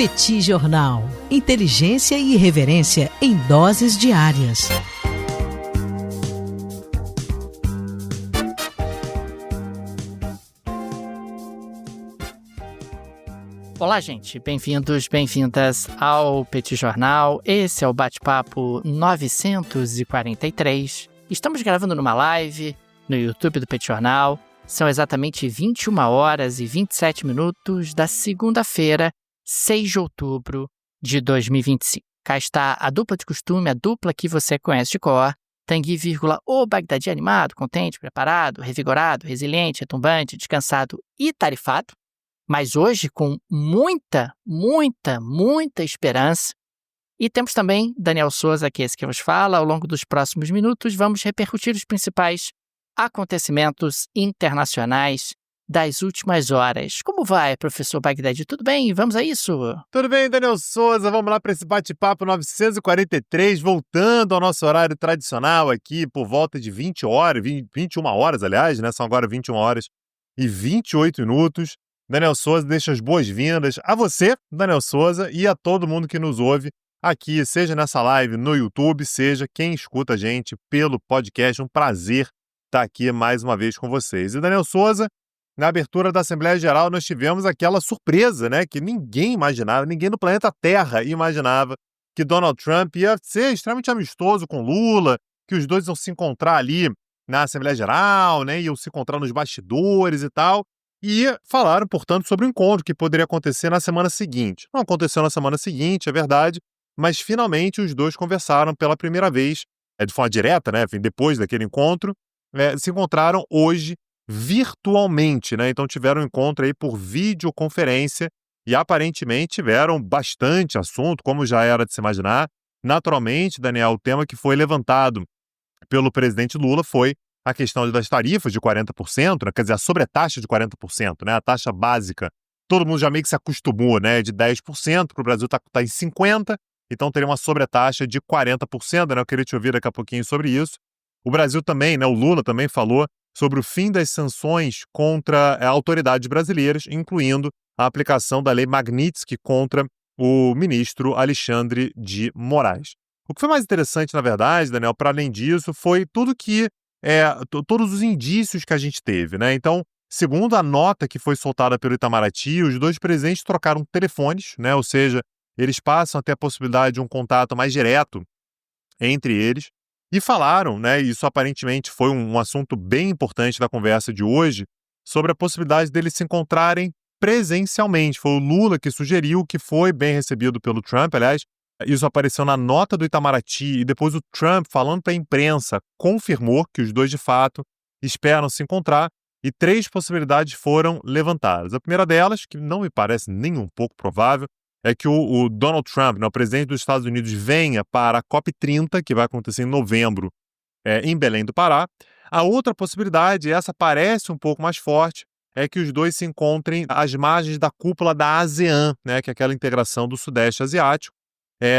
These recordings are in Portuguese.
Petit Jornal. Inteligência e irreverência em doses diárias. Olá, gente. Bem-vindos, bem-vindas ao Petit Jornal. Esse é o bate-papo 943. Estamos gravando numa live no YouTube do Petit Jornal. São exatamente 21 horas e 27 minutos da segunda-feira, 6 de outubro de 2025. Cá está a dupla de costume, a dupla que você conhece de cor. Tanguy, o Bagdadi animado, contente, preparado, revigorado, resiliente, retumbante, descansado e tarifado. Mas hoje com muita esperança. E temos também Daniel Souza, que é esse que vos fala. Ao longo dos próximos minutos, vamos repercutir os principais acontecimentos internacionais das últimas horas. Como vai, professor Bagdadi? Tudo bem? Vamos a isso? Tudo bem, Daniel Souza. Vamos lá para esse bate-papo 943, voltando ao nosso horário tradicional aqui, por volta de 20 horas, 21 horas, aliás, né? São agora 21 horas e 28 minutos. Daniel Souza deixa as boas-vindas a você, Daniel Souza, e a todo mundo que nos ouve aqui, seja nessa live no YouTube, seja quem escuta a gente pelo podcast. Um prazer estar aqui mais uma vez com vocês. E Daniel Souza, na abertura da Assembleia Geral, nós tivemos aquela surpresa, né, que ninguém imaginava, ninguém no planeta Terra imaginava que Donald Trump ia ser extremamente amistoso com Lula, que os dois iam se encontrar ali na Assembleia Geral, né, iam se encontrar nos bastidores e tal. E falaram, portanto, sobre o encontro que poderia acontecer na semana seguinte. Não aconteceu na semana seguinte, é verdade, mas finalmente os dois conversaram pela primeira vez, de forma direta, né? Depois daquele encontro, se encontraram hoje virtualmente, né? Então tiveram um encontro aí por videoconferência e aparentemente tiveram bastante assunto, como já era de se imaginar. Naturalmente, Daniel, o tema que foi levantado pelo presidente Lula foi a questão das tarifas de 40%, né? Quer dizer, a sobretaxa de 40%, né? A taxa básica, todo mundo já meio que se acostumou, né? De 10%, para o Brasil tá em 50%, então teria uma sobretaxa de 40%, né? Eu queria te ouvir daqui a pouquinho sobre isso. O Brasil também, né? O Lula também falou sobre o fim das sanções contra autoridades brasileiras, incluindo a aplicação da lei Magnitsky contra o ministro Alexandre de Moraes. O que foi mais interessante, na verdade, Daniel, para além disso, foi tudo que todos os indícios que a gente teve, né? Então, segundo a nota que foi soltada pelo Itamaraty, os dois presidentes trocaram telefones, né? Ou seja, eles passam a ter a possibilidade de um contato mais direto entre eles e falaram, né? Isso aparentemente foi um assunto bem importante da conversa de hoje, sobre a possibilidade deles se encontrarem presencialmente. Foi o Lula que sugeriu, que foi bem recebido pelo Trump, aliás. Isso apareceu na nota do Itamaraty e depois o Trump, falando para a imprensa, confirmou que os dois, de fato, esperam se encontrar e 3 possibilidades foram levantadas. A primeira delas, que não me parece nem um pouco provável, é que o Donald Trump, né, o presidente dos Estados Unidos, venha para a COP30, que vai acontecer em novembro, em Belém do Pará. A outra possibilidade, essa parece um pouco mais forte, é que os dois se encontrem às margens da cúpula da ASEAN, né, que é aquela integração do Sudeste Asiático.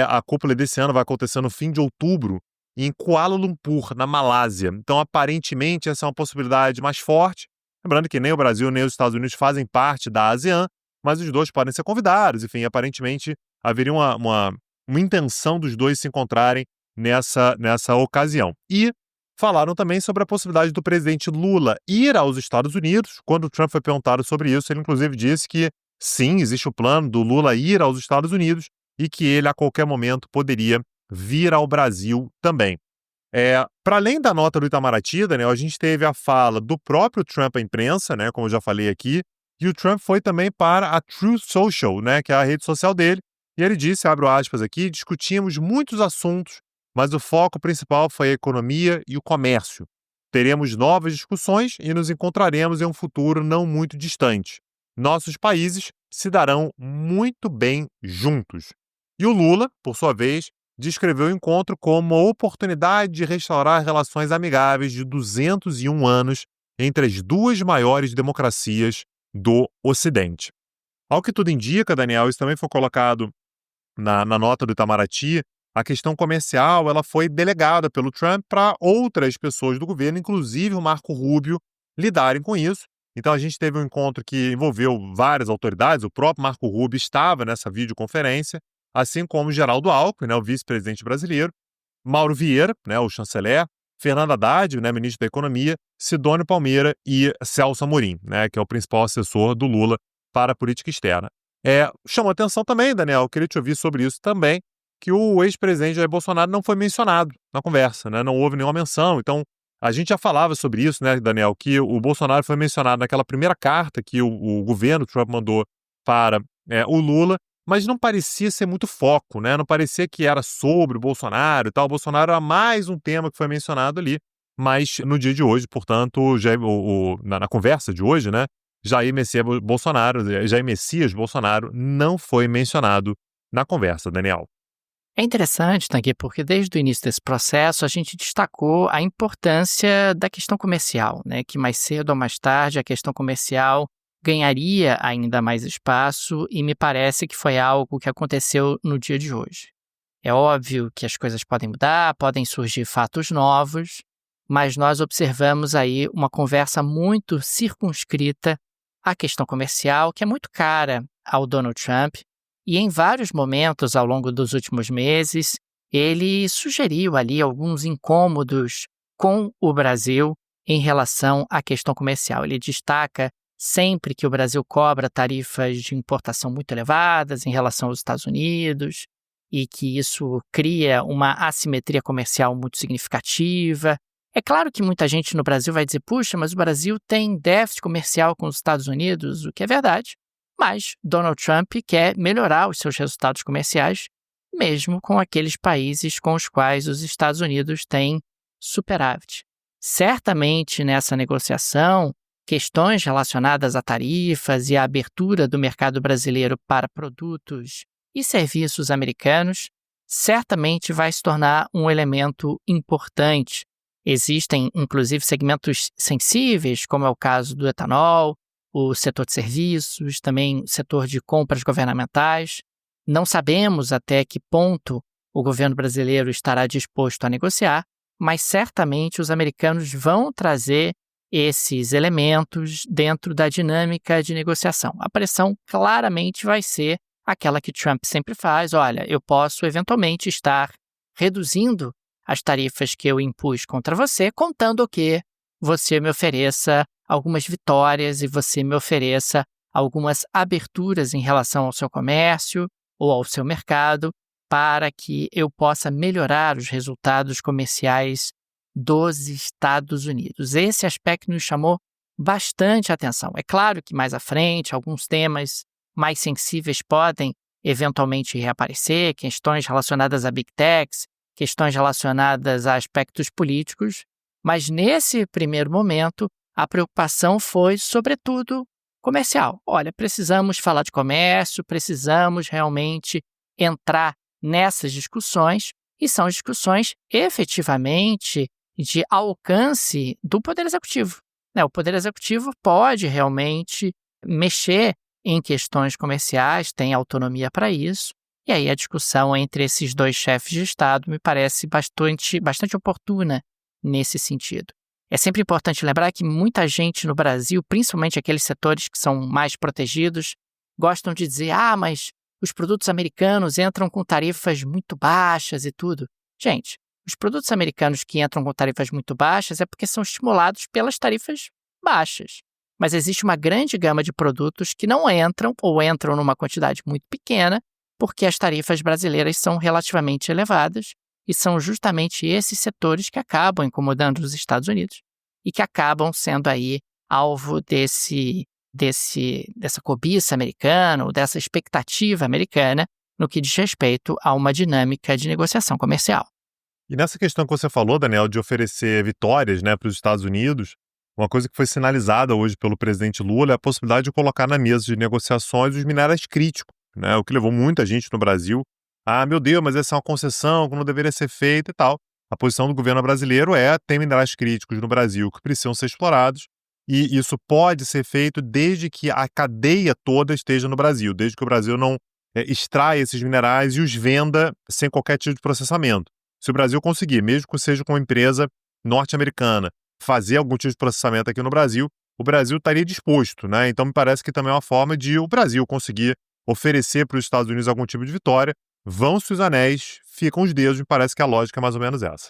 A cúpula desse ano vai acontecer no fim de outubro, em Kuala Lumpur, na Malásia. Então, aparentemente, essa é uma possibilidade mais forte. Lembrando que nem o Brasil nem os Estados Unidos fazem parte da ASEAN, mas os dois podem ser convidados. Enfim, aparentemente, haveria uma intenção dos dois se encontrarem nessa ocasião. E falaram também sobre a possibilidade do presidente Lula ir aos Estados Unidos. Quando o Trump foi perguntado sobre isso, ele inclusive disse que sim, existe o plano do Lula ir aos Estados Unidos, e que ele, a qualquer momento, poderia vir ao Brasil também. Para além da nota do Itamaraty, Daniel, a gente teve a fala do próprio Trump à imprensa, né, como eu já falei aqui, e o Trump foi também para a Truth Social, né, que é a rede social dele, e ele disse, abro aspas aqui, discutimos muitos assuntos, mas o foco principal foi a economia e o comércio. Teremos novas discussões e nos encontraremos em um futuro não muito distante. Nossos países se darão muito bem juntos. E o Lula, por sua vez, descreveu o encontro como uma oportunidade de restaurar relações amigáveis de 201 anos entre as duas maiores democracias do Ocidente. Ao que tudo indica, Daniel, isso também foi colocado na nota do Itamaraty, a questão comercial ela foi delegada pelo Trump para outras pessoas do governo, inclusive o Marco Rubio, lidarem com isso. Então a gente teve um encontro que envolveu várias autoridades, o próprio Marco Rubio estava nessa videoconferência, assim como o Geraldo Alckmin, né, o vice-presidente brasileiro, Mauro Vieira, né, o chanceler, Fernando Haddad, né, ministro da Economia, Sidônio Palmeira e Celso Amorim, né, que é o principal assessor do Lula para a política externa. Chamou atenção também, Daniel, eu queria te ouvir sobre isso também, que o ex-presidente Jair Bolsonaro não foi mencionado na conversa, né, não houve nenhuma menção. Então, a gente já falava sobre isso, né, Daniel, que o Bolsonaro foi mencionado naquela primeira carta que o governo Trump mandou para o Lula, mas não parecia ser muito foco, né? Não parecia que era sobre o Bolsonaro e tal. O Bolsonaro era mais um tema que foi mencionado ali, mas no dia de hoje, portanto, na conversa de hoje, né, Jair Messias Bolsonaro não foi mencionado na conversa, Daniel. É interessante, Tanguy, porque desde o início desse processo a gente destacou a importância da questão comercial, né? Que mais cedo ou mais tarde a questão comercial ganharia ainda mais espaço e me parece que foi algo que aconteceu no dia de hoje. É óbvio que as coisas podem mudar, podem surgir fatos novos, mas nós observamos aí uma conversa muito circunscrita à questão comercial, que é muito cara ao Donald Trump, e em vários momentos ao longo dos últimos meses, ele sugeriu ali alguns incômodos com o Brasil em relação à questão comercial. Ele destaca sempre que o Brasil cobra tarifas de importação muito elevadas em relação aos Estados Unidos e que isso cria uma assimetria comercial muito significativa. É claro que muita gente no Brasil vai dizer, puxa, mas o Brasil tem déficit comercial com os Estados Unidos, o que é verdade. Mas Donald Trump quer melhorar os seus resultados comerciais, mesmo com aqueles países com os quais os Estados Unidos têm superávit. Certamente, nessa negociação, questões relacionadas a tarifas e a abertura do mercado brasileiro para produtos e serviços americanos certamente vai se tornar um elemento importante. Existem, inclusive, segmentos sensíveis, como é o caso do etanol, o setor de serviços, também o setor de compras governamentais. Não sabemos até que ponto o governo brasileiro estará disposto a negociar, mas certamente os americanos vão trazer esses elementos dentro da dinâmica de negociação. A pressão claramente vai ser aquela que Trump sempre faz. Olha, eu posso eventualmente estar reduzindo as tarifas que eu impus contra você, contando que você me ofereça algumas vitórias e você me ofereça algumas aberturas em relação ao seu comércio ou ao seu mercado para que eu possa melhorar os resultados comerciais dos Estados Unidos. Esse aspecto nos chamou bastante atenção. É claro que mais à frente alguns temas mais sensíveis podem eventualmente reaparecer, questões relacionadas a Big Techs, questões relacionadas a aspectos políticos, mas nesse primeiro momento a preocupação foi, sobretudo, comercial. Olha, precisamos falar de comércio, precisamos realmente entrar nessas discussões, e são discussões efetivamente de alcance do Poder Executivo. O Poder Executivo pode realmente mexer em questões comerciais, tem autonomia para isso, e aí a discussão entre esses dois chefes de Estado me parece bastante oportuna nesse sentido. É sempre importante lembrar que muita gente no Brasil, principalmente aqueles setores que são mais protegidos, gostam de dizer, mas os produtos americanos entram com tarifas muito baixas e tudo. Gente, os produtos americanos que entram com tarifas muito baixas é porque são estimulados pelas tarifas baixas. Mas existe uma grande gama de produtos que não entram ou entram numa quantidade muito pequena porque as tarifas brasileiras são relativamente elevadas e são justamente esses setores que acabam incomodando os Estados Unidos e que acabam sendo aí alvo dessa cobiça americana ou dessa expectativa americana no que diz respeito a uma dinâmica de negociação comercial. E nessa questão que você falou, Daniel, de oferecer vitórias, né, para os Estados Unidos, uma coisa que foi sinalizada hoje pelo presidente Lula é a possibilidade de colocar na mesa de negociações os minerais críticos, né, o que levou muita gente no Brasil meu Deus, mas essa é uma concessão que não deveria ser feita e tal. A posição do governo brasileiro tem minerais críticos no Brasil que precisam ser explorados e isso pode ser feito desde que a cadeia toda esteja no Brasil, desde que o Brasil não extraia esses minerais e os venda sem qualquer tipo de processamento. Se o Brasil conseguir, mesmo que seja com uma empresa norte-americana, fazer algum tipo de processamento aqui no Brasil, o Brasil estaria disposto, né? Então me parece que também é uma forma de o Brasil conseguir oferecer para os Estados Unidos algum tipo de vitória. Vão-se os anéis, ficam os dedos, me parece que a lógica é mais ou menos essa.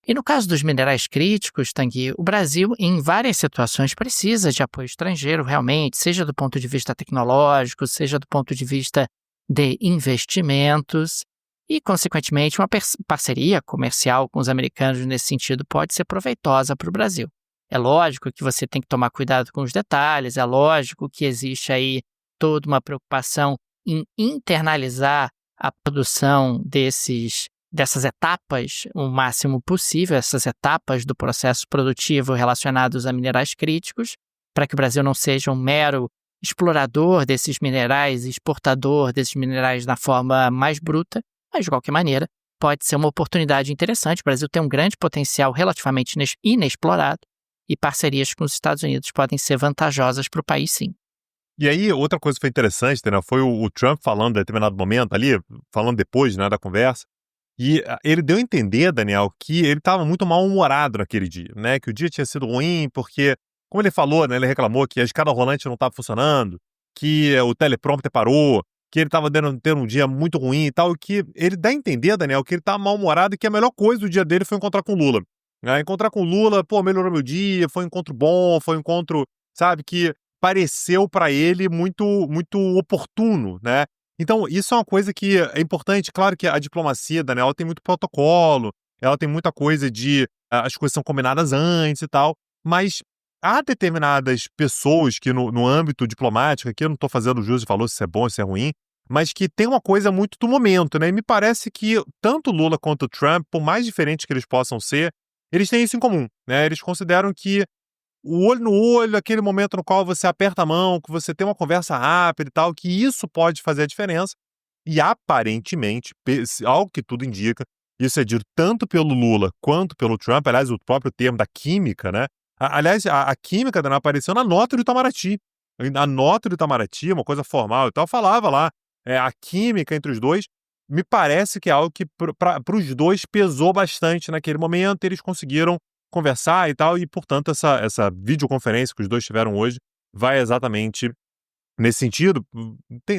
E no caso dos minerais críticos, Tanguy, o Brasil, em várias situações, precisa de apoio estrangeiro, realmente, seja do ponto de vista tecnológico, seja do ponto de vista de investimentos, e, consequentemente, uma parceria comercial com os americanos nesse sentido pode ser proveitosa para o Brasil. É lógico que você tem que tomar cuidado com os detalhes, é lógico que existe aí toda uma preocupação em internalizar a produção dessas etapas o máximo possível, essas etapas do processo produtivo relacionados a minerais críticos, para que o Brasil não seja um mero explorador desses minerais, exportador desses minerais na forma mais bruta, mas de qualquer maneira pode ser uma oportunidade interessante. O Brasil tem um grande potencial relativamente inexplorado e parcerias com os Estados Unidos podem ser vantajosas para o país, sim. E aí, outra coisa que foi interessante, né, foi o Trump falando em determinado momento ali, falando depois, né, da conversa, e ele deu a entender, Daniel, que ele estava muito mal-humorado naquele dia, né, que o dia tinha sido ruim porque, como ele falou, né, ele reclamou que a escada rolante não estava funcionando, que o teleprompter parou, que ele estava tendo um dia muito ruim e tal, e que ele dá a entender, Daniel, que ele estava mal-humorado e que a melhor coisa do dia dele foi encontrar com o Lula. Encontrar com o Lula, melhorou meu dia, foi um encontro bom, foi um encontro, sabe, que pareceu para ele muito, muito oportuno, né? Então, isso é uma coisa que é importante. Claro que a diplomacia, Daniel, ela tem muito protocolo, ela tem muita coisa de as coisas são combinadas antes e tal, mas há determinadas pessoas que no âmbito diplomático, aqui eu não estou fazendo jus e falou se é bom, se é ruim, mas que tem uma coisa muito do momento, né? E me parece que tanto Lula quanto o Trump, por mais diferentes que eles possam ser, eles têm isso em comum, né? Eles consideram que o olho no olho, aquele momento no qual você aperta a mão, que você tem uma conversa rápida e tal, que isso pode fazer a diferença. E aparentemente, algo que tudo indica, isso é dito tanto pelo Lula quanto pelo Trump, aliás, o próprio termo da química, né? Aliás, a química não apareceu na nota do Itamaraty. A nota do Itamaraty, uma coisa formal e tal, falava lá, a química entre os dois. Me parece que é algo que para os dois pesou bastante naquele momento, eles conseguiram conversar e tal, e portanto essa videoconferência que os dois tiveram hoje vai exatamente nesse sentido.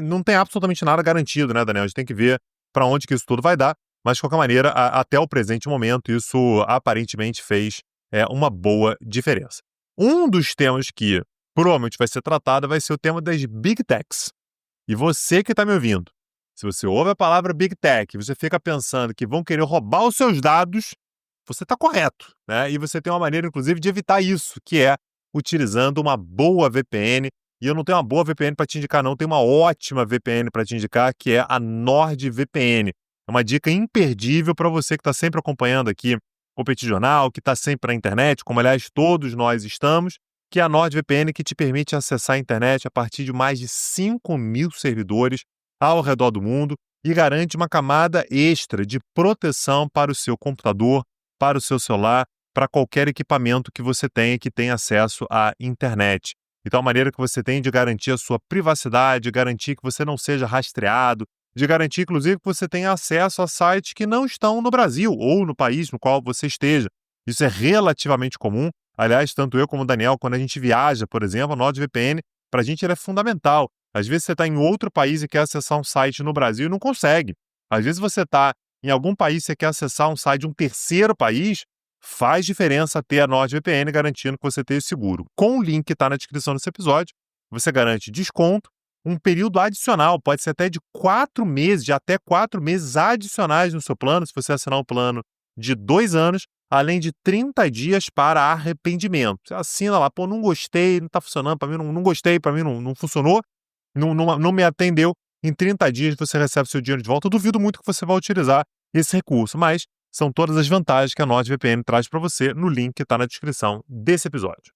Não tem absolutamente nada garantido, né, Daniel? A gente tem que ver para onde que isso tudo vai dar, mas de qualquer maneira, até o presente momento, isso aparentemente fez uma boa diferença. Um dos temas que provavelmente vai ser tratado vai ser o tema das Big Techs. E você que está me ouvindo, se você ouve a palavra Big Tech e você fica pensando que vão querer roubar os seus dados, você está correto, né? E você tem uma maneira, inclusive, de evitar isso, que é utilizando uma boa VPN. E eu não tenho uma boa VPN para te indicar, não. Tenho uma ótima VPN para te indicar, que é a NordVPN. É uma dica imperdível para você que está sempre acompanhando aqui o Petit Jornal, que está sempre na internet, como, aliás, todos nós estamos, que é a NordVPN, que te permite acessar a internet a partir de mais de 5.000 servidores ao redor do mundo e garante uma camada extra de proteção para o seu computador, para o seu celular, para qualquer equipamento que você tenha que tenha acesso à internet. Então, a maneira que você tem de garantir a sua privacidade, de garantir que você não seja rastreado, de garantir, inclusive, que você tenha acesso a sites que não estão no Brasil ou no país no qual você esteja. Isso é relativamente comum. Aliás, tanto eu como o Daniel, quando a gente viaja, por exemplo, a NordVPN, para a gente ela é fundamental. Às vezes você está em outro país e quer acessar um site no Brasil e não consegue. Às vezes você está em algum país e você quer acessar um site de um terceiro país, faz diferença ter a NordVPN garantindo que você tenha seguro. Com o link que está na descrição desse episódio, você garante desconto, um período adicional, pode ser até de 4 meses, de até 4 meses adicionais no seu plano, se você assinar um plano de 2 anos, além de 30 dias para arrependimento. Você assina lá, não gostei, não está funcionando, para mim não gostei, para mim não funcionou, não me atendeu. Em 30 dias você recebe seu dinheiro de volta. Eu duvido muito que você vai utilizar esse recurso, mas são todas as vantagens que a NordVPN traz para você no link que está na descrição desse episódio.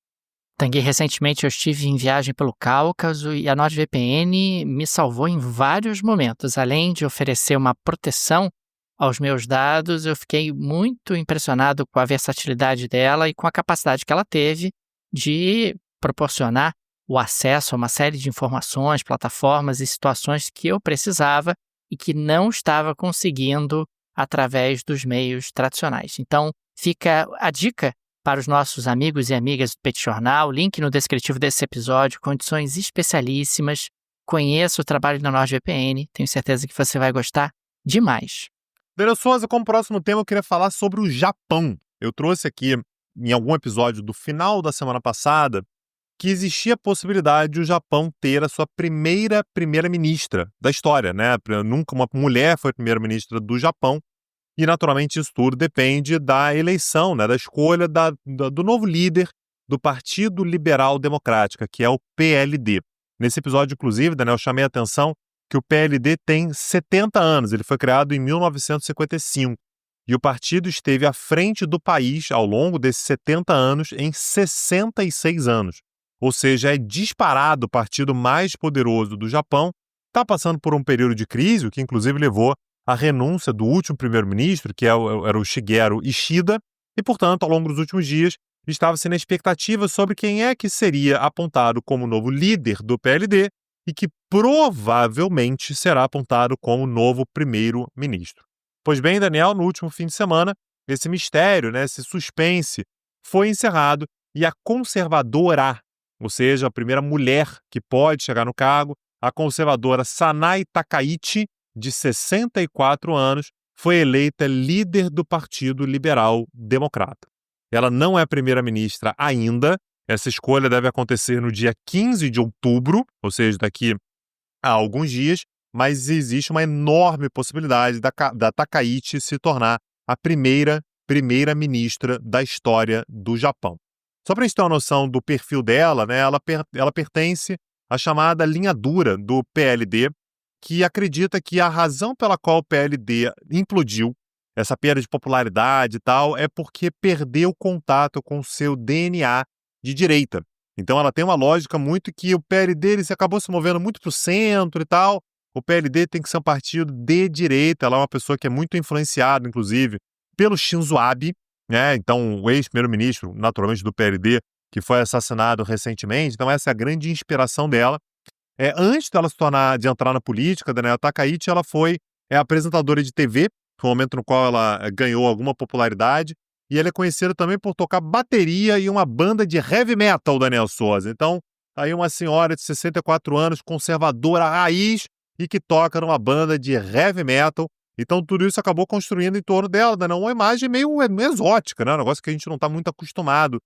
Tanguy, recentemente eu estive em viagem pelo Cáucaso e a NordVPN me salvou em vários momentos. Além de oferecer uma proteção aos meus dados, eu fiquei muito impressionado com a versatilidade dela e com a capacidade que ela teve de proporcionar o acesso a uma série de informações, plataformas e situações que eu precisava e que não estava conseguindo através dos meios tradicionais. Então, fica a dica para os nossos amigos e amigas do Petit Jornal, link no descritivo desse episódio, condições especialíssimas. Conheça o trabalho da NordVPN, tenho certeza que você vai gostar demais. Daniel Souza, como próximo tema, eu queria falar sobre o Japão. Eu trouxe aqui, em algum episódio do final da semana passada, que existia a possibilidade de o Japão ter a sua primeira-ministra da história, né? Nunca uma mulher foi primeira-ministra do Japão, e naturalmente isso tudo depende da eleição, né? Da escolha do novo líder do Partido Liberal Democrático, que é o PLD. Nesse episódio, inclusive, Daniel, eu chamei a atenção que o PLD tem 70 anos, ele foi criado em 1955, e o partido esteve à frente do país ao longo desses 70 anos em 66 anos. Ou seja, é disparado o partido mais poderoso do Japão, está passando por um período de crise, o que inclusive levou à renúncia do último primeiro-ministro, que era o Shigeru Ishida, e, portanto, ao longo dos últimos dias, estava-se na expectativa sobre quem é que seria apontado como novo líder do PLD e que provavelmente será apontado como novo primeiro-ministro. Pois bem, Daniel, no último fim de semana, esse mistério, né, esse suspense, foi encerrado e a conservadora, ou seja, a primeira mulher que pode chegar no cargo, a conservadora Sanai Takaichi, de 64 anos, foi eleita líder do Partido Liberal Democrata. Ela não é primeira-ministra ainda. Essa escolha deve acontecer no dia 15 de outubro, ou seja, daqui a alguns dias, mas existe uma enorme possibilidade da Takaichi se tornar a primeira-ministra da história do Japão. Só para a gente ter uma noção do perfil dela, né, ela pertence à chamada linha dura do PLD, que acredita que a razão pela qual o PLD implodiu, essa perda de popularidade e tal, é porque perdeu contato com o seu DNA de direita. Então ela tem uma lógica muito que o PLD ele acabou se movendo muito para o centro e tal. O PLD tem que ser um partido de direita. Ela é uma pessoa que é muito influenciada, inclusive, pelo Shinzo Abe, né? Então o ex-primeiro-ministro, naturalmente, do PLD, que foi assassinado recentemente. Então essa é a grande inspiração dela. Antes dela de entrar na política, Daniela Takaichi, ela foi apresentadora de TV, foi um momento no qual ela ganhou alguma popularidade, e ela é conhecida também por tocar bateria em uma banda de heavy metal, Daniel Souza. Então, aí uma senhora de 64 anos, conservadora raiz, e que toca numa banda de heavy metal. Então, tudo isso acabou construindo em torno dela, Daniel, uma imagem meio exótica, né? Um negócio que a gente não está muito acostumado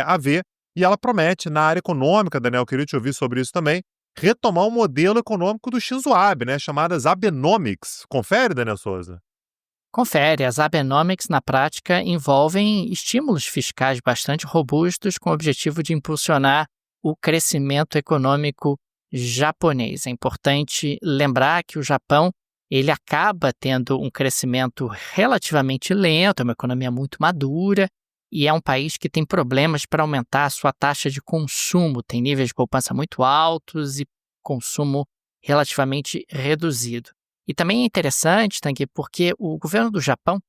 a ver. E ela promete, na área econômica, Daniel, eu queria te ouvir sobre isso também, retomar o modelo econômico do Shinzo Abe, né, chamadas Abenomics. Confere, Daniel Souza? Confere, as Abenomics na prática envolvem estímulos fiscais bastante robustos com o objetivo de impulsionar o crescimento econômico japonês. É importante lembrar que o Japão ele acaba tendo um crescimento relativamente lento, é uma economia muito madura e é um país que tem problemas para aumentar a sua taxa de consumo, tem níveis de poupança muito altos e consumo relativamente reduzido. E também é interessante, Tanguy, porque o governo do Japão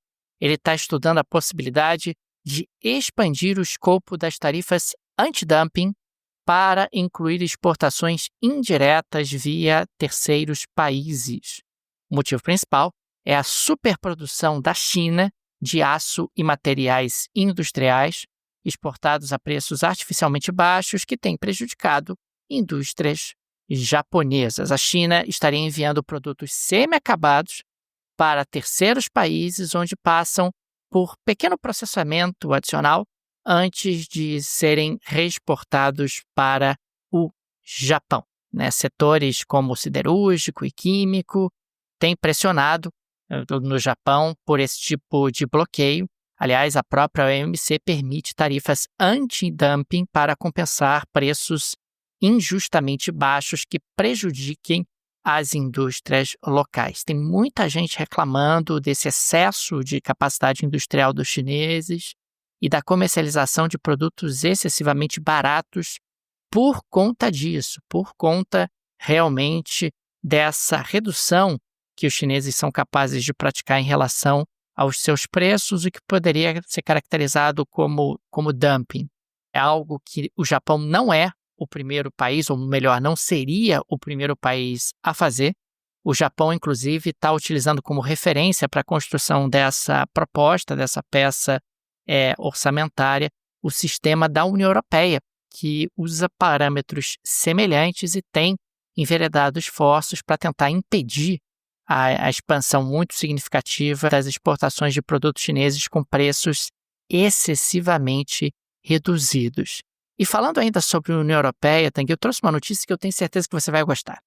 está estudando a possibilidade de expandir o escopo das tarifas anti-dumping para incluir exportações indiretas via terceiros países. O motivo principal é a superprodução da China de aço e materiais industriais exportados a preços artificialmente baixos que tem prejudicado indústrias japonesas. A China estaria enviando produtos semi-acabados para terceiros países onde passam por pequeno processamento adicional antes de serem reexportados para o Japão. Setores como siderúrgico e químico têm pressionado no Japão por esse tipo de bloqueio. Aliás, a própria OMC permite tarifas anti-dumping para compensar preços injustamente baixos que prejudiquem as indústrias locais. Tem muita gente reclamando desse excesso de capacidade industrial dos chineses e da comercialização de produtos excessivamente baratos por conta disso, por conta realmente dessa redução que os chineses são capazes de praticar em relação aos seus preços, o que poderia ser caracterizado como dumping. É algo que o Japão não é o primeiro país, ou melhor, não seria o primeiro país a fazer. O Japão, inclusive, está utilizando como referência para a construção dessa proposta, dessa peça orçamentária, o sistema da União Europeia, que usa parâmetros semelhantes e tem enveredado esforços para tentar impedir a expansão muito significativa das exportações de produtos chineses com preços excessivamente reduzidos. E falando ainda sobre a União Europeia, Tanguy, eu trouxe uma notícia que eu tenho certeza que você vai gostar.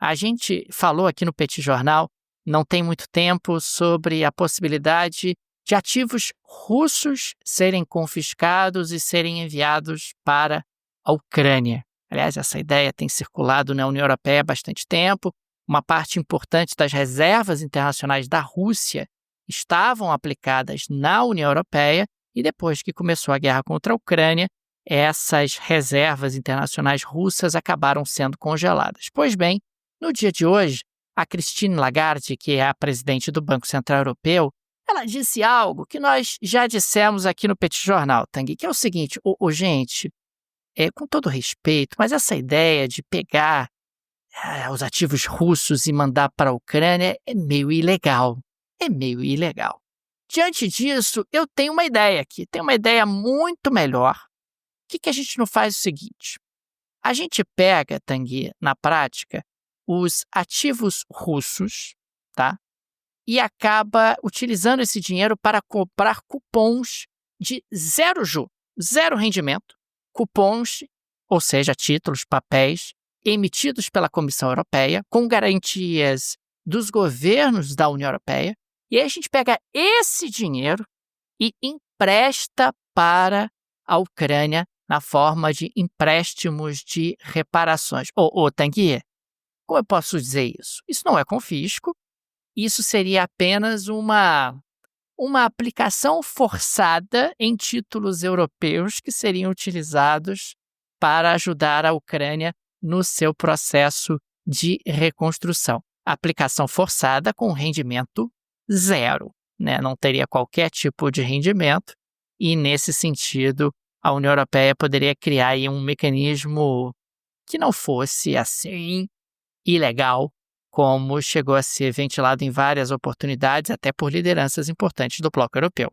A gente falou aqui no Petit Jornal, não tem muito tempo, sobre a possibilidade de ativos russos serem confiscados e serem enviados para a Ucrânia. Aliás, essa ideia tem circulado na União Europeia há bastante tempo. Uma parte importante das reservas internacionais da Rússia estavam aplicadas na União Europeia e depois que começou a guerra contra a Ucrânia, essas reservas internacionais russas acabaram sendo congeladas. Pois bem, no dia de hoje, a Christine Lagarde, que é a presidente do Banco Central Europeu, ela disse algo que nós já dissemos aqui no Petit Jornal, Tanguy, que é o seguinte, gente, com todo respeito, mas essa ideia de pegar os ativos russos e mandar para a Ucrânia é meio ilegal. É meio ilegal. Diante disso, eu tenho uma ideia aqui, tenho uma ideia muito melhor. Por que a gente não faz o seguinte? A gente pega, Tanguy, na prática, os ativos russos, tá? E acaba utilizando esse dinheiro para comprar cupons de zero juros, zero rendimento, cupons, ou seja, títulos, papéis, emitidos pela Comissão Europeia, com garantias dos governos da União Europeia, e aí a gente pega esse dinheiro e empresta para a Ucrânia na forma de empréstimos de reparações. Tanguy, como eu posso dizer isso? Isso não é confisco, isso seria apenas uma aplicação forçada em títulos europeus que seriam utilizados para ajudar a Ucrânia no seu processo de reconstrução. Aplicação forçada com rendimento zero, né? Não teria qualquer tipo de rendimento e, nesse sentido, a União Europeia poderia criar aí um mecanismo que não fosse assim ilegal, como chegou a ser ventilado em várias oportunidades, até por lideranças importantes do bloco europeu.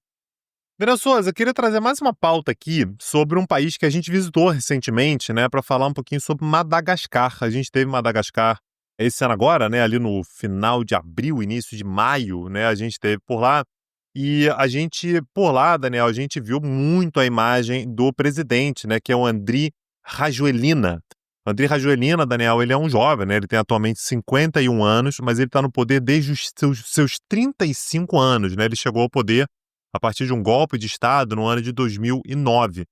Daniel Souza, eu queria trazer mais uma pauta aqui sobre um país que a gente visitou recentemente, né, para falar um pouquinho sobre Madagascar. A gente teve Madagascar esse ano agora, né, ali no final de abril, início de maio, né, a gente esteve por lá. E a gente, por lá, Daniel, a gente viu muito a imagem do presidente, né, que é o Andry Rajoelina. O Andry Rajoelina, Daniel, ele é um jovem, né, ele tem atualmente 51 anos, mas ele está no poder desde os seus 35 anos, né, ele chegou ao poder a partir de um golpe de Estado no ano de 2009.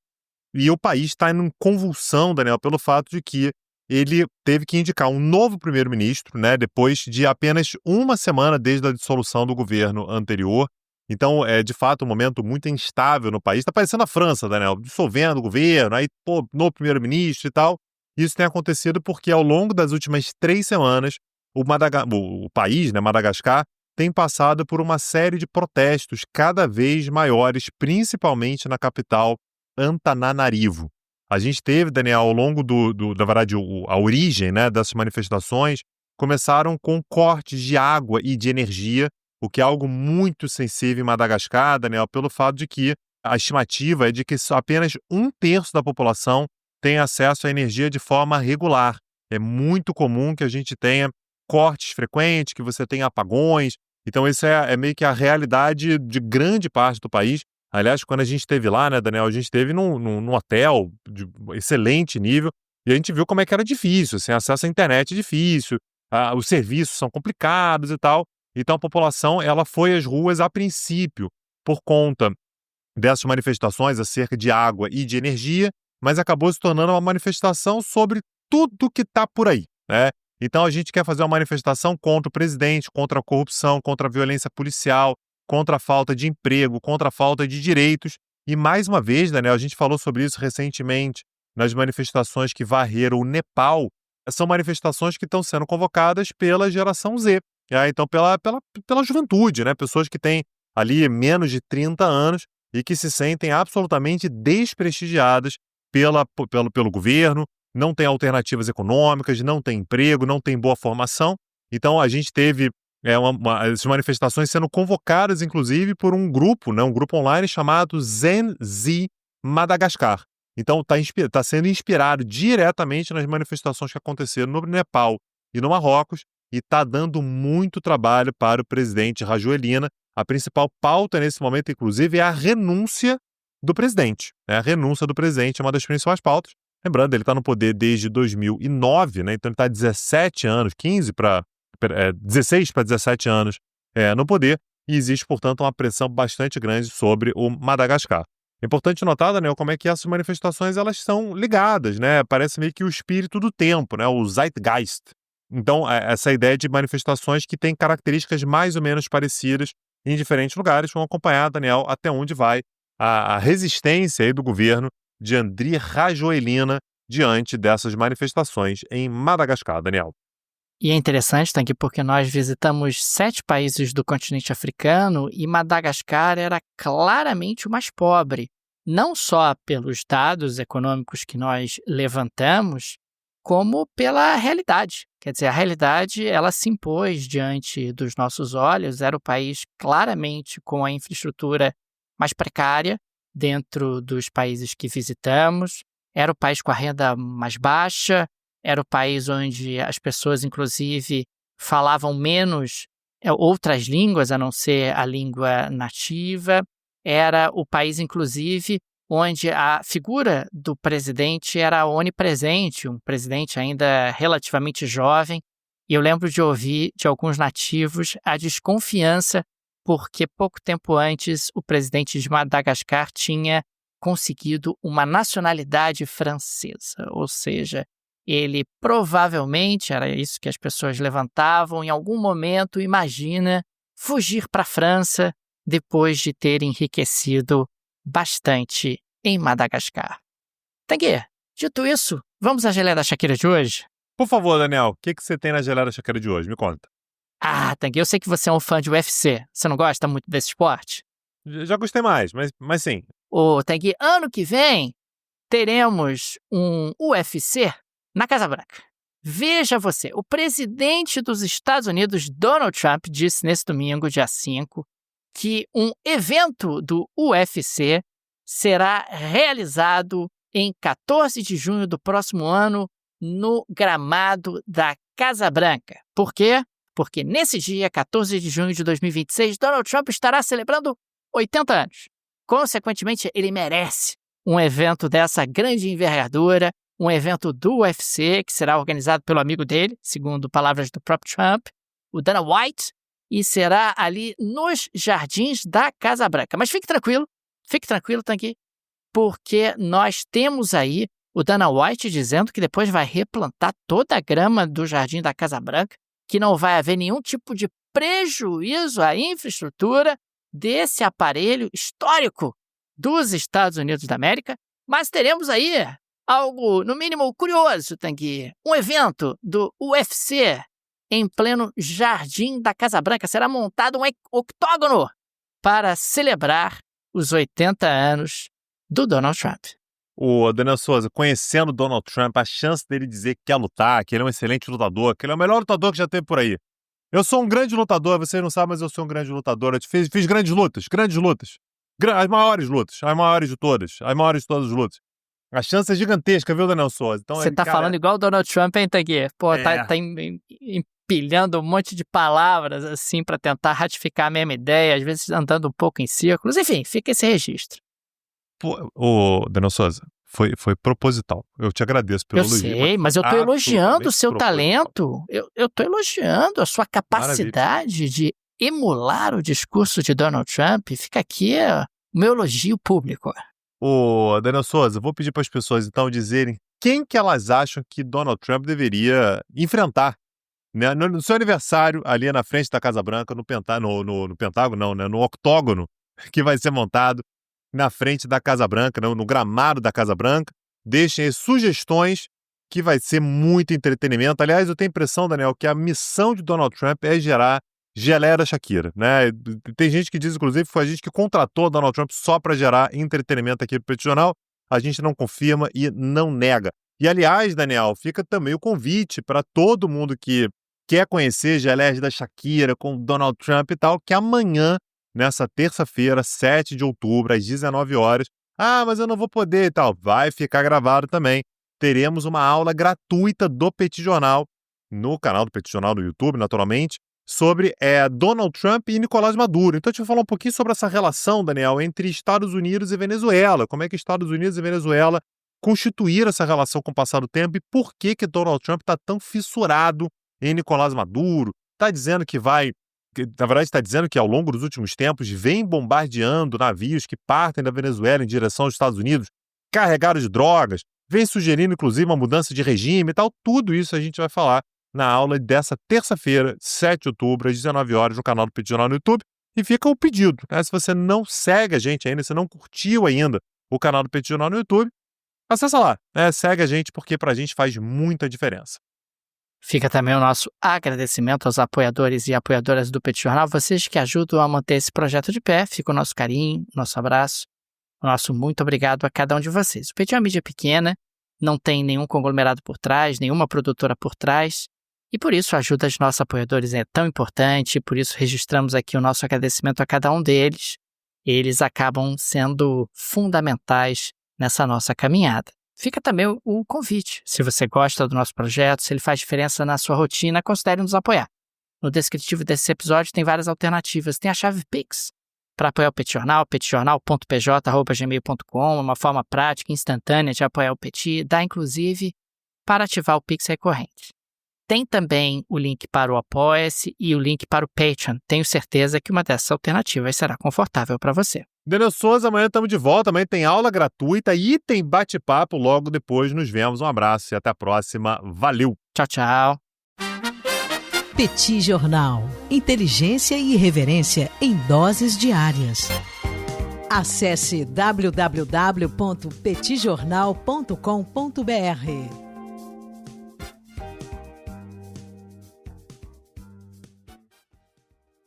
E o país está em convulsão, Daniel, pelo fato de que ele teve que indicar um novo primeiro-ministro, né, depois de apenas uma semana desde a dissolução do governo anterior. Então, é de fato um momento muito instável no país. Está parecendo a França, Daniel, dissolvendo o governo, aí, novo primeiro-ministro e tal. Isso tem acontecido porque, ao longo das últimas 3 semanas, o país, né, Madagascar, tem passado por uma série de protestos cada vez maiores, principalmente na capital Antananarivo. A gente teve, Daniel, ao longo na verdade, a origem, né, dessas manifestações, começaram com cortes de água e de energia, o que é algo muito sensível em Madagascar, Daniel, pelo fato de que a estimativa é de que apenas 1/3 da população tem acesso à energia de forma regular. É muito comum que a gente tenha cortes frequentes, que você tenha apagões. Então, isso é meio que a realidade de grande parte do país. Aliás, quando a gente esteve lá, né, Daniel, a gente esteve num hotel de excelente nível e a gente viu como é que era difícil, assim, acesso à internet é difícil, os serviços são complicados e tal. Então, a população ela foi às ruas a princípio por conta dessas manifestações acerca de água e de energia, mas acabou se tornando uma manifestação sobre tudo que está por aí, né? Então, a gente quer fazer uma manifestação contra o presidente, contra a corrupção, contra a violência policial, contra a falta de emprego, contra a falta de direitos. E, mais uma vez, Daniel, a gente falou sobre isso recentemente nas manifestações que varreram o Nepal. São manifestações que estão sendo convocadas pela geração Z, então pela juventude, né? Pessoas que têm ali menos de 30 anos e que se sentem absolutamente desprestigiadas pelo governo, não tem alternativas econômicas, não tem emprego, não tem boa formação. Então, a gente teve essas manifestações sendo convocadas, inclusive, por um grupo, né, um grupo online chamado Gen Z Madagascar. Então está sendo inspirado diretamente nas manifestações que aconteceram no Nepal e no Marrocos e está dando muito trabalho para o presidente Rajoelina. A principal pauta nesse momento, inclusive, é a renúncia do presidente. A renúncia do presidente é uma das principais pautas. Lembrando, ele está no poder desde 2009, né? Então ele está 17 anos, 16 para 17 anos no poder, e existe, portanto, uma pressão bastante grande sobre o Madagascar. É importante notar, Daniel, como é que essas manifestações elas são ligadas, né? Parece meio que o espírito do tempo, né? O Zeitgeist. Então, essa ideia de manifestações que têm características mais ou menos parecidas em diferentes lugares. Vamos acompanhar, Daniel, até onde vai a resistência aí do governo de Andry Rajoelina diante dessas manifestações em Madagascar, Daniel. E é interessante, Tanguy, porque nós visitamos 7 países do continente africano e Madagascar era claramente o mais pobre, não só pelos dados econômicos que nós levantamos, como pela realidade. Quer dizer, a realidade ela se impôs diante dos nossos olhos, era o país claramente com a infraestrutura mais precária dentro dos países que visitamos, era o país com a renda mais baixa, era o país onde as pessoas, inclusive, falavam menos outras línguas, a não ser a língua nativa. Era o país, inclusive, onde a figura do presidente era onipresente, um presidente ainda relativamente jovem. E eu lembro de ouvir de alguns nativos a desconfiança porque pouco tempo antes o presidente de Madagascar tinha conseguido uma nacionalidade francesa, ou seja, ele provavelmente, era isso que as pessoas levantavam, em algum momento, imagina, fugir para a França depois de ter enriquecido bastante em Madagascar. Tanguy, dito isso, vamos à geleia da Shakira de hoje? Por favor, Daniel, o que você tem na geleia da Shakira de hoje? Me conta. Tanguy, eu sei que você é um fã de UFC. Você não gosta muito desse esporte? Já gostei mais, mas sim. Tanguy, ano que vem teremos um UFC na Casa Branca. Veja você, o presidente dos Estados Unidos, Donald Trump, disse nesse domingo, dia 5, que um evento do UFC será realizado em 14 de junho do próximo ano no gramado da Casa Branca. Por quê? Porque nesse dia, 14 de junho de 2026, Donald Trump estará celebrando 80 anos. Consequentemente, ele merece um evento dessa grande envergadura, um evento do UFC, que será organizado pelo amigo dele, segundo palavras do próprio Trump, o Dana White, e será ali nos jardins da Casa Branca. Mas fique tranquilo, Tanguy, porque nós temos aí o Dana White dizendo que depois vai replantar toda a grama do jardim da Casa Branca, que não vai haver nenhum tipo de prejuízo à infraestrutura desse aparelho histórico dos Estados Unidos da América, mas teremos aí algo, no mínimo, curioso, Tanguy. Um evento do UFC em pleno jardim da Casa Branca. Será montado um octógono para celebrar os 80 anos do Donald Trump. O Daniel Souza, conhecendo o Donald Trump, a chance dele dizer que quer lutar, que ele é um excelente lutador, que ele é o melhor lutador que já teve por aí. Eu sou um grande lutador, vocês não sabem, mas eu sou um grande lutador. Eu fiz grandes lutas. As maiores lutas, as maiores de todas as lutas. A chance é gigantesca, viu, Daniel Souza? Então, você tá falando igual o Donald Trump, hein, Tanguy? Pô, tá empilhando um monte de palavras, assim, pra tentar ratificar a mesma ideia, às vezes andando um pouco em círculos. Enfim, fica esse registro. Ô, Daniel Souza, foi proposital. Eu te agradeço pelo elogio. Eu sei, mas eu tô elogiando o seu talento. Eu tô elogiando a sua capacidade de emular o discurso de Donald Trump. Fica aqui o meu elogio público. Ô, Daniel Souza, vou pedir para as pessoas, então, dizerem quem que elas acham que Donald Trump deveria enfrentar, né? No seu aniversário, ali na frente da Casa Branca, no Pentágono, não, né? No octógono que vai ser montado na frente da Casa Branca, no gramado da Casa Branca. Deixem aí sugestões, que vai ser muito entretenimento. Aliás, eu tenho a impressão, Daniel, que a missão de Donald Trump é gerar geleia da Shakira, né? Tem gente que diz, inclusive, que foi a gente que contratou Donald Trump só para gerar entretenimento aqui pro Petit Jornal. A gente não confirma e não nega. E, aliás, Daniel, fica também o convite para todo mundo que quer conhecer geleias da Shakira com Donald Trump e tal, que amanhã, nessa terça-feira, 7 de outubro, às 19 horas, Ah, mas eu não vou poder e tal. Vai ficar gravado também. Teremos uma aula gratuita do Petit Jornal, no canal do Petit Jornal do YouTube, naturalmente, sobre Donald Trump e Nicolás Maduro. Então, deixa eu falar um pouquinho sobre essa relação, Daniel, entre Estados Unidos e Venezuela. Como é que Estados Unidos e Venezuela constituíram essa relação com o passar do tempo e por que Donald Trump está tão fissurado em Nicolás Maduro. Está dizendo na verdade está dizendo que ao longo dos últimos tempos vem bombardeando navios que partem da Venezuela em direção aos Estados Unidos, carregados de drogas, vem sugerindo inclusive uma mudança de regime e tal. Tudo isso a gente vai falar na aula dessa terça-feira, 7 de outubro, às 19 horas, no canal do Petit Jornal no YouTube. E fica o pedido, né? Se você não segue a gente ainda, se não curtiu ainda o canal do Petit Jornal no YouTube, acessa lá, né? Segue a gente porque pra gente faz muita diferença. Fica também o nosso agradecimento aos apoiadores e apoiadoras do Petit Jornal, vocês que ajudam a manter esse projeto de pé. Fica o nosso carinho, nosso abraço, o nosso muito obrigado a cada um de vocês. O Petit é uma mídia pequena, não tem nenhum conglomerado por trás, nenhuma produtora por trás, e por isso a ajuda dos nossos apoiadores é tão importante, por isso registramos aqui o nosso agradecimento a cada um deles. Eles acabam sendo fundamentais nessa nossa caminhada. Fica também o convite. Se você gosta do nosso projeto, se ele faz diferença na sua rotina, considere nos apoiar. No descritivo desse episódio tem várias alternativas. Tem a chave Pix para apoiar o Petit Jornal, petjornal.pj@gmail.com, uma forma prática e instantânea de apoiar o Petit. Dá, inclusive, para ativar o Pix recorrente. Tem também o link para o Apoia-se e o link para o Patreon. Tenho certeza que uma dessas alternativas será confortável para você. Daniel Souza, amanhã estamos de volta, amanhã tem aula gratuita e tem bate-papo logo depois. Nos vemos, um abraço e até a próxima. Valeu! Tchau, tchau! Petit Jornal. Inteligência e irreverência em doses diárias. Acesse www.petitjornal.com.br.